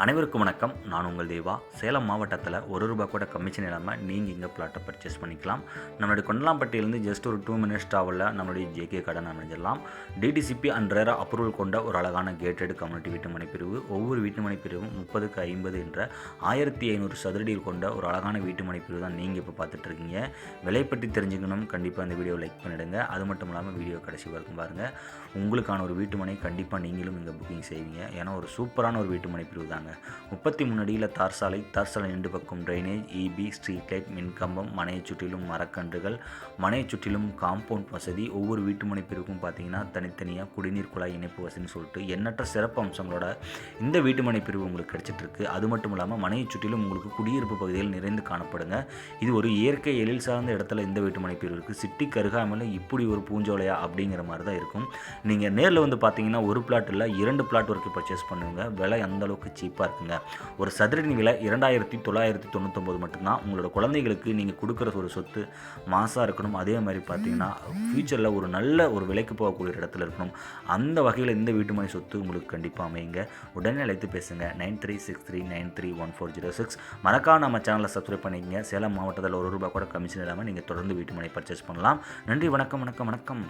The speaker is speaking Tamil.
அனைவருக்கும் வணக்கம். நான் உங்கள் தேவா. சேலம் மாவட்டத்தில் ₹1 கூட கமிஷன் இல்லாமல் நீங்கள் இங்கே பிளாட்டை பர்ச்சேஸ் பண்ணிக்கலாம். நம்மளுடைய கொண்டலாம்பட்டியிலேருந்து ஜஸ்ட் ஒரு 2 மினிட்ஸ் ட்ராவலில் நம்மளுடைய ஜேகே கடன் அமைஞ்சிடலாம். டிடிசிபி அண்ட் ரேரா அப்ரூவல் கொண்ட ஒரு அழகான கேட்டட் கம்யூனிட்டி வீட்டுமனை பிரிவு. ஒவ்வொரு வீட்டுமனை பிரிவும் 30க்கு 50 என்ற 1500 சதுரடியில் கொண்ட ஒரு அழகான வீட்டுமனை பிரிவு தான் நீங்கள் இப்போ பார்த்துட்ருக்கீங்க. விலை பற்றி தெரிஞ்சுக்கணும், கண்டிப்பாக இந்த வீடியோ லைக் பண்ணிவிடுங்க. அது மட்டும் இல்லாமல் வீடியோ கடைசி வரைக்கும் பாருங்கள். உங்களுக்கான ஒரு வீட்டுமனை கண்டிப்பாக நீங்களும் இங்கே புக்கிங் செய்வீங்க. ஏன்னா ஒரு சூப்பரான ஒரு வீட்டுமனை பிரிவு தாங்க. 33 அடியில் தார் சாலை 2 பக்கம் ட்ரைனேஜ், இபி, ஸ்ட்ரீட் லைட், மின்கம்பம், மனையை சுற்றிலும் மரக்கன்றுகள், மனையை சுற்றிலும் காம்பவுண்ட் வசதி. ஒவ்வொரு வீட்டுமனை பிரிவுக்கும் பார்த்தீங்கன்னா தனித்தனியாக குடிநீர் குழாய் இணைப்பு வசதின்னு சொல்லிட்டு எண்ணற்ற சிறப்பு அம்சங்களோட இந்த வீட்டுமனை பிரிவு உங்களுக்கு கிடைச்சிட்ருக்கு. அது மட்டும் இல்லாமல் மனையை சுற்றிலும் உங்களுக்கு குடியிருப்பு பகுதிகள் நிறைந்து காணப்படுங்க. இது ஒரு இயற்கை எழில் சார்ந்த இடத்துல இந்த வீட்டுமனை பிரிவு இருக்குது. சிட்டிக்கு அருகாமையில் இப்படி ஒரு பூஞ்சோலையா அப்படிங்கிற மாதிரி தான் இருக்கும். நீங்கள் நேரில் வந்து பார்த்தீங்கன்னா ஒரு பிளாட் இல்லை 2 பிளாட் வரைக்கும் பர்ச்சேஸ் பண்ணுவீங்க. விலை அந்தளவுக்கு சீப்பாக இருக்குங்க. ஒரு சதுரடி விலை 2999 மட்டும்தான். உங்களோட குழந்தைகளுக்கு நீங்கள் கொடுக்குற ஒரு சொத்து மாசாக இருக்கணும். அதே மாதிரி பார்த்தீங்கன்னா ஃப்யூச்சரில் ஒரு நல்ல ஒரு விலைக்கு போகக்கூடிய இடத்துல இருக்கணும். அந்த வகையில் இந்த வீட்டுமனை சொத்து உங்களுக்கு கண்டிப்பாக அமையுங்க. உடனே அழைத்து பேசுங்க. 9363931406. மறக்காம நம்ம சேனலை சப்ஸ்கிரைப் பண்ணிக்கங்க. சேலம் மாவட்டத்தில் ₹1 கூட கமிஷன் இல்லாமல் நீங்கள் தொடர்ந்து வீட்டுமனை பர்ச்சேஸ் பண்ணலாம். நன்றி, வணக்கம்.